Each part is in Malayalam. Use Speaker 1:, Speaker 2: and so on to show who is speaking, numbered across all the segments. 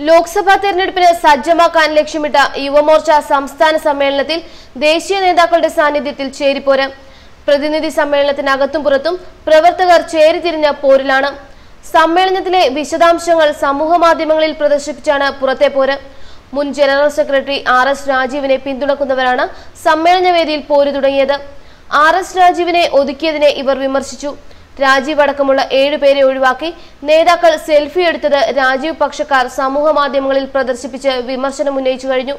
Speaker 1: ലോക്സഭാ തെരഞ്ഞെടുപ്പിന് സജ്ജമാക്കാൻ ലക്ഷ്യമിട്ട യുവമോർച്ച സംസ്ഥാന സമ്മേളനത്തിൽ ദേശീയ നേതാക്കളുടെ സാന്നിധ്യത്തിൽ ചേരിപ്പോര്. പ്രതിനിധി സമ്മേളനത്തിനകത്തും പുറത്തും പ്രവർത്തകർ ചേരിതിരിഞ്ഞ പോരിലാണ്. സമ്മേളനത്തിലെ വിശദാംശങ്ങൾ സമൂഹമാധ്യമങ്ങളിൽ പ്രദർശിപ്പിച്ചാണ് പുറത്തെ പോര്. മുൻ ജനറൽ സെക്രട്ടറി RS രാജീവിനെ പിന്തുണക്കുന്നവരാണ് സമ്മേളനവേദിയിൽ പോര് തുടങ്ങിയത്. RS രാജീവിനെ ഒതുക്കിയതിനെ ഇവർ വിമർശിച്ചു. രാജീവ് അടക്കമുള്ള 7 പേരെ ഒഴിവാക്കി നേതാക്കൾ സെൽഫി എടുത്തത് രാജീവ് പക്ഷക്കാർ സമൂഹ മാധ്യമങ്ങളിൽ പ്രദർശിപ്പിച്ച് വിമർശനം ഉന്നയിച്ചു കഴിഞ്ഞു.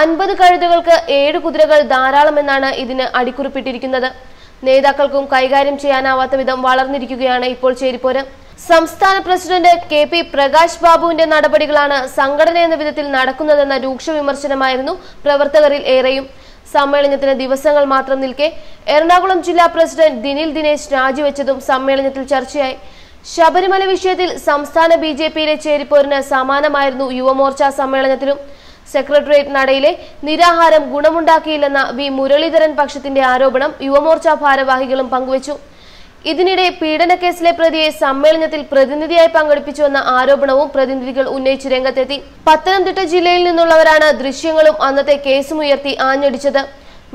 Speaker 1: 50 കഴുതകൾക്ക് 7 കുതിരകൾ ധാരാളമെന്നാണ് ഇതിന് അടിക്കുറിപ്പിട്ടിരിക്കുന്നത്. നേതാക്കൾക്കും കൈകാര്യം ചെയ്യാനാവാത്ത വിധം വളർന്നിരിക്കുകയാണ് ഇപ്പോൾ ചേരിപ്പോര്. സംസ്ഥാന പ്രസിഡന്റ് KP പ്രകാശ് ബാബുവിന്റെ നടപടികളാണ് സംഘടന എന്ന വിധത്തിൽ നടക്കുന്നതെന്ന രൂക്ഷ വിമർശനമായിരുന്നു പ്രവർത്തകരിൽ ഏറെയും. സമ്മേളനത്തിന് ദിവസങ്ങൾ മാത്രം നിൽക്കെ എറണാകുളം ജില്ലാ പ്രസിഡന്റ് ദിനിൽ ദിനേശ് രാജിവെച്ചതും സമ്മേളനത്തിൽ ചർച്ചയായി. ശബരിമല വിഷയത്തിൽ സംസ്ഥാന BJPയിലെ ചേരിപ്പോരിന് സമാനമായിരുന്നു യുവമോർച്ച സമ്മേളനത്തിലും. സെക്രട്ടേറിയറ്റ് നടയിലെ നിരാഹാരം ഗുണമുണ്ടാക്കിയില്ലെന്ന V മുരളീധരൻ പക്ഷത്തിന്റെ ആരോപണം യുവമോർച്ച ഭാരവാഹികളും പങ്കുവച്ചു. ഇതിനിടെ പീഡനക്കേസിലെ പ്രതിയെ സമ്മേളനത്തിൽ പ്രതിനിധിയായി പങ്കെടുപ്പിച്ചുവെന്ന ആരോപണവും പ്രതിനിധികൾ ഉന്നയിച്ച് രംഗത്തെത്തി. പത്തനംതിട്ട ജില്ലയിൽ നിന്നുള്ളവരാണ് ദൃശ്യങ്ങളും അന്നത്തെ കേസും ഉയർത്തി ആഞ്ഞടിച്ചത്.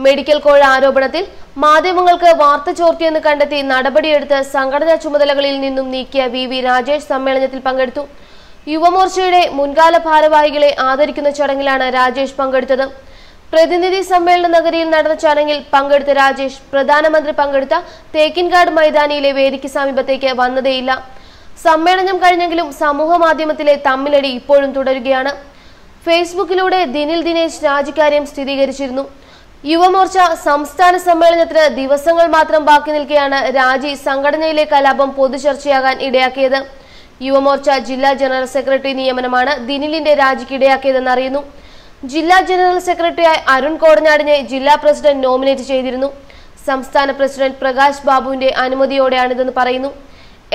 Speaker 1: മെഡിക്കൽ കോഴ ആരോപണത്തിൽ മാധ്യമങ്ങൾക്ക് വാർത്ത ചോർത്തിയെന്ന് കണ്ടെത്തി നടപടിയെടുത്ത് സംഘടനാ ചുമതലകളിൽ നിന്നും നീക്കിയ VV രാജേഷ് സമ്മേളനത്തിൽ പങ്കെടുത്തു. യുവമോർച്ചയുടെ മുൻകാല ഭാരവാഹികളെ ആദരിക്കുന്ന ചടങ്ങിലാണ് രാജേഷ് പങ്കെടുത്തത്. പ്രതിനിധി സമ്മേളന നഗരിയിൽ നടന്ന ചടങ്ങിൽ പങ്കെടുത്ത രാജേഷ് പ്രധാനമന്ത്രി പങ്കെടുത്ത തേക്കിൻകാട് മൈതാനിയിലെ വേദിക്ക് സമീപത്തേക്ക് വന്നതേയില്ല. സമ്മേളനം കഴിഞ്ഞെങ്കിലും സമൂഹ മാധ്യമത്തിലെ തമ്മിലടി ഇപ്പോഴും തുടരുകയാണ്. ഫേസ്ബുക്കിലൂടെ ദിനിൽ ദിനേശ് രാജിക്കാര്യം സ്ഥിരീകരിച്ചിരുന്നു. യുവമോർച്ച സംസ്ഥാന സമ്മേളനത്തിന് ദിവസങ്ങൾ മാത്രം ബാക്കി നിൽക്കെയാണ് രാജി സംഘടനയിലെ കലാപം പൊതുചർച്ചയാകാൻ ഇടയാക്കിയത്. യുവമോർച്ച ജില്ലാ ജനറൽ സെക്രട്ടറി നിയമനമാണ് ദിനിലിന്റെ രാജിക്ക് ഇടയാക്കിയതെന്ന് അറിയുന്നു. ജില്ലാ ജനറൽ സെക്രട്ടറിയായി അരുൺ കോടനാടിനെ ജില്ലാ പ്രസിഡന്റ് നോമിനേറ്റ് ചെയ്തിരുന്നു. സംസ്ഥാന പ്രസിഡന്റ് പ്രകാശ് ബാബുവിന്റെ അനുമതിയോടെയാണിതെന്ന് പറയുന്നു.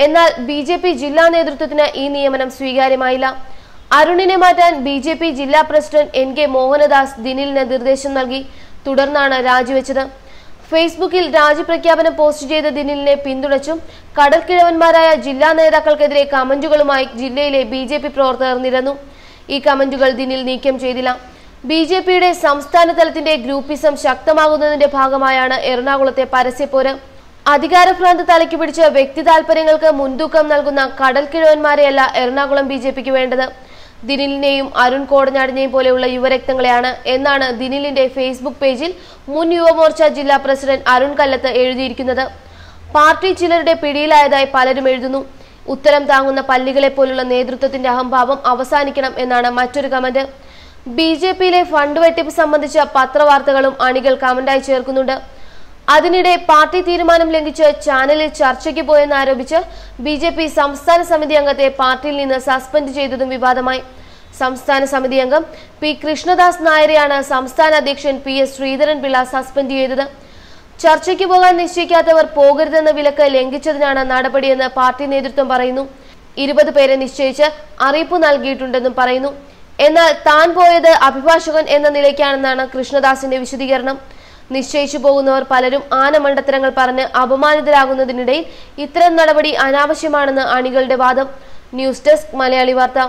Speaker 1: എന്നാൽ BJP ജില്ലാ നേതൃത്വത്തിന് ഈ നിയമനം സ്വീകാര്യമായില്ല. അരുണിനെ മാറ്റാൻ BJP ജില്ലാ പ്രസിഡന്റ് NK മോഹനദാസ് ദിനിലിന് നിർദ്ദേശം നൽകി. തുടർന്നാണ് രാജിവെച്ചത്. ഫേസ്ബുക്കിൽ രാജിപ്രഖ്യാപനം പോസ്റ്റ് ചെയ്ത ദിനിലിനെ പിന്തുണച്ചും കടൽക്കിഴവന്മാരായ ജില്ലാ നേതാക്കൾക്കെതിരെ കമന്റുകളുമായി ജില്ലയിലെ BJP പ്രവർത്തകർ നിരന്നു. ഈ കമന്റുകൾ ദിനിൽ നീക്കം ചെയ്തില്ല. BJPയുടെ സംസ്ഥാന തലത്തിന്റെ ഗ്രൂപ്പിസം ശക്തമാകുന്നതിന്റെ ഭാഗമായാണ് എറണാകുളത്തെ പരസ്യപ്പോര്. അധികാരഭ്രാന്ത് തലയ്ക്ക് പിടിച്ച് വ്യക്തി താൽപര്യങ്ങൾക്ക് മുൻതൂക്കം നൽകുന്ന കടൽക്കിഴവന്മാരെയല്ല എറണാകുളം BJPക്ക് വേണ്ടത്. ദിനിലിനെയും അരുൺ കോടനാടിനെയും പോലെയുള്ള യുവരക്തങ്ങളെയാണ് എന്നാണ് ദിനിലിന്റെ ഫേസ്ബുക്ക് പേജിൽ മുൻ യുവമോർച്ച ജില്ലാ പ്രസിഡന്റ് അരുൺ കല്ലത്ത് എഴുതിയിരിക്കുന്നത്. പാർട്ടി ചിലരുടെ പിടിയിലായതായി പലരും എഴുതുന്നു. ഉത്തരം താങ്ങുന്ന പല്ലികളെ പോലുള്ള നേതൃത്വത്തിന്റെ അഹംഭാവം അവസാനിക്കണം എന്നാണ് മറ്റൊരു കമന്റ്. BJPയിലെ ഫണ്ട് വെട്ടിപ്പ് സംബന്ധിച്ച പത്രവാർത്തകളും അണികൾ കമന്റായി ചേർക്കുന്നുണ്ട്. അതിനിടെ പാർട്ടി തീരുമാനം ലംഘിച്ച് ചാനലിൽ ചർച്ചയ്ക്ക് പോയെന്നാരോപിച്ച് BJP സംസ്ഥാന സമിതി അംഗത്തെ പാർട്ടിയിൽ നിന്ന് സസ്പെൻഡ് ചെയ്തതും വിവാദമായി. സംസ്ഥാന സമിതി അംഗം P കൃഷ്ണദാസ് നായരെയാണ് സംസ്ഥാന അധ്യക്ഷൻ PS ശ്രീധരൻപിള്ള സസ്പെൻഡ് ചെയ്തത്. ചർച്ചയ്ക്ക് പോകാൻ നിശ്ചയിക്കാത്തവർ പോകരുതെന്ന വിലക്ക് ലംഘിച്ചതിനാണ് നടപടിയെന്ന് പാർട്ടി നേതൃത്വം പറയുന്നു. 20 പേരെ നിശ്ചയിച്ച് അറിയിപ്പ് നൽകിയിട്ടുണ്ടെന്നും പറയുന്നു. എന്നാൽ താൻ പോയത് അഭിഭാഷകൻ എന്ന നിലയ്ക്കാണെന്നാണ് കൃഷ്ണദാസിന്റെ വിശദീകരണം. നിശ്ചയിച്ചു പോകുന്നവർ പലരും ആനമണ്ടത്തരങ്ങൾ പറഞ്ഞ് അപമാനിതരാകുന്നതിനിടയിൽ ഇത്തരം നടപടി അനാവശ്യമാണെന്ന് അണികളുടെ വാദം. ന്യൂസ് ഡെസ്ക് മലയാളി വാർത്ത.